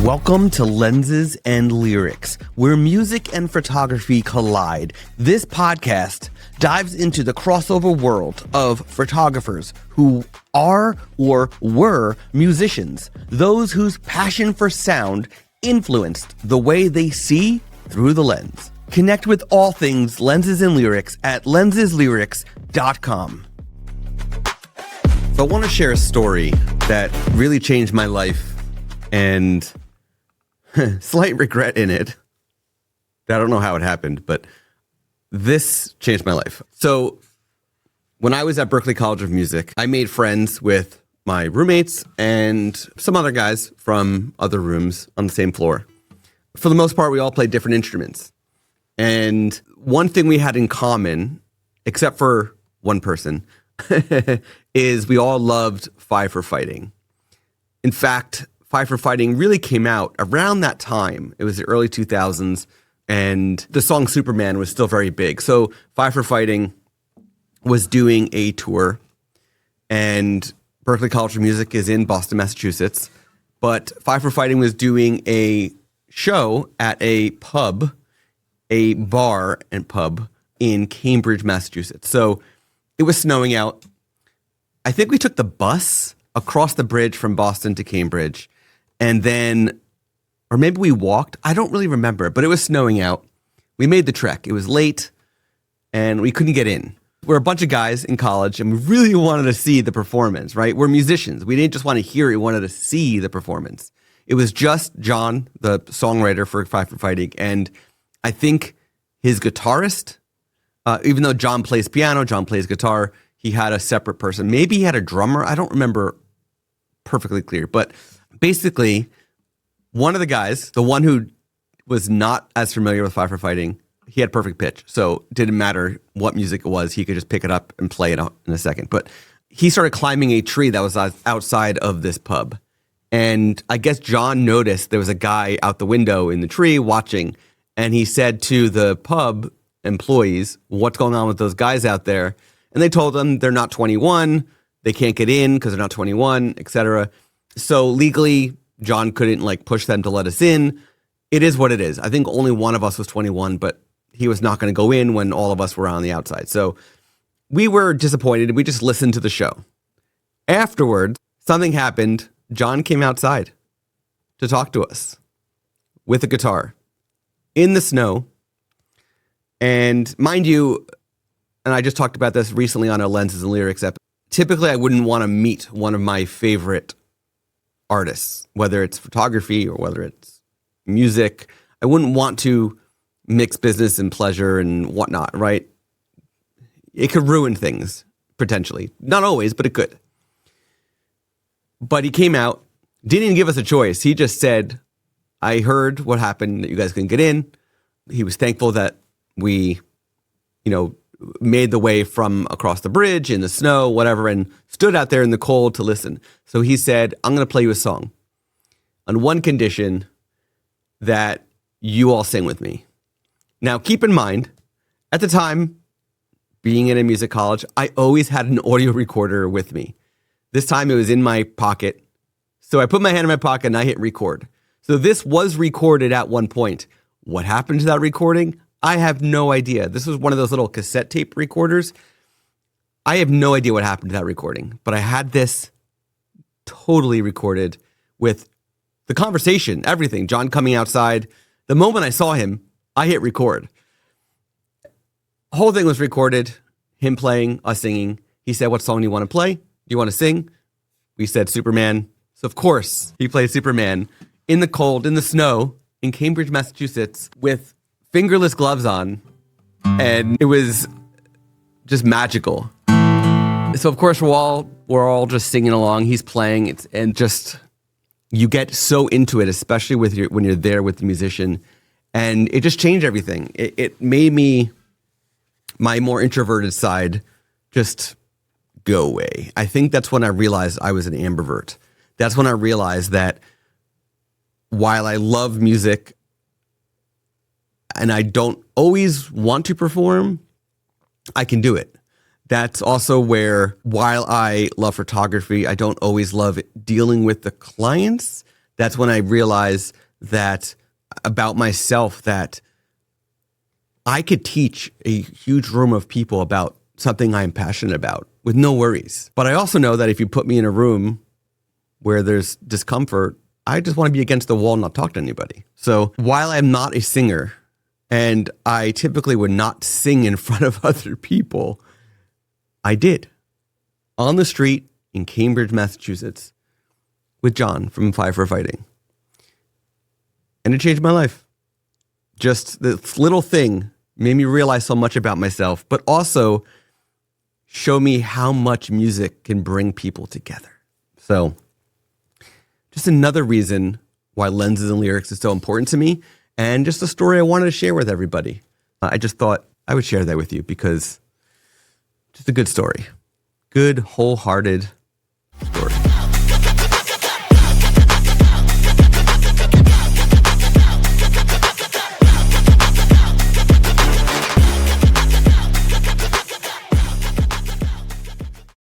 Welcome to Lenses and Lyrics, where music and photography collide. This podcast dives into the crossover world of photographers who are or were musicians, those whose passion for sound influenced the way they see through the lens. Connect with all things Lenses and Lyrics at lenseslyrics.com. So I want to share a story that really changed my life and slight regret in it. I don't know how it happened, but this changed my life. So when I was at Berklee College of Music, I made friends with my roommates and some other guys from other rooms on the same floor. For the most part, we all played different instruments. And one thing we had in common, except for one person, is we all loved Five for Fighting. In fact, Five for Fighting really came out around that time. It was the early 2000s, and the song Superman was still very big. So Five for Fighting was doing a tour, and Berklee College of Music is in Boston, Massachusetts. But Five for Fighting was doing a show at a pub, a bar and pub in Cambridge, Massachusetts. So it was snowing out. I think we took the bus across the bridge from Boston to Cambridge. And then, or maybe we walked. I don't really remember, but it was snowing out. We made the trek. It was late and we couldn't get in. We're a bunch of guys in college and we really wanted to see the performance, right? We're musicians. We didn't just want to hear it. We wanted to see the performance. It was just John, the songwriter for Five for Fighting. And I think his guitarist, even though John plays piano, John plays guitar, he had a separate person. Maybe he had a drummer. I don't remember perfectly clear, but basically, one of the guys, the one who was not as familiar with Five for Fighting, he had perfect pitch. So it didn't matter what music it was. He could just pick it up and play it in a second. But he started climbing a tree that was outside of this pub. And I guess John noticed there was a guy out the window in the tree watching. And he said to the pub employees, what's going on with those guys out there? And they told him they're not 21. They can't get in because they're not 21, etc. So legally, John couldn't push them to let us in. It is what it is. I think only one of us was 21, but he was not going to go in when all of us were on the outside. So we were disappointed. We just listened to the show. Afterwards, something happened. John came outside to talk to us with a guitar in the snow. And mind you, and I just talked about this recently on our Lenses and Lyrics episode, typically I wouldn't want to meet one of my favorite artists, whether it's photography or whether it's music. I wouldn't want to mix business and pleasure and whatnot, right? It could ruin things, potentially. Not always, but it could. But he came out, didn't even give us a choice. He just said, I heard what happened, that you guys couldn't get in. He was thankful that we, made the way from across the bridge in the snow, whatever, and stood out there in the cold to listen. So he said, I'm going to play you a song on one condition, that you all sing with me. Now, keep in mind, at the time, being in a music college, I always had an audio recorder with me. This time it was in my pocket. So I put my hand in my pocket and I hit record. So this was recorded at one point. What happened to that recording? I have no idea. This was one of those little cassette tape recorders. I have no idea what happened to that recording, but I had this totally recorded with the conversation, everything. John coming outside. The moment I saw him, I hit record. The whole thing was recorded, him playing, us singing. He said, what song do you want to play? Do you want to sing? We said Superman. So of course, he played Superman in the cold, in the snow, in Cambridge, Massachusetts, with fingerless gloves on, and it was just magical. So of course we're all just singing along. He's playing, and just you get so into it, especially when you're there with the musician, and it just changed everything. It made my more introverted side just go away. I think that's when I realized I was an ambivert. That's when I realized that while I love music and I don't always want to perform, I can do it. That's also where, while I love photography, I don't always love dealing with the clients That's when I realized that about myself, that I could teach a huge room of people about something I'm passionate about with no worries. But I also know that if you put me in a room where there's discomfort, I just want to be against the wall and not talk to anybody. So while I'm not a singer, and I typically would not sing in front of other people, I did. On the street in Cambridge, Massachusetts, with John from Five for Fighting. And it changed my life. Just this little thing made me realize so much about myself, but also show me how much music can bring people together. So just another reason why lenses and lyrics is so important to me, and just a story I wanted to share with everybody. I just thought I would share that with you because just a good story. Good, wholehearted,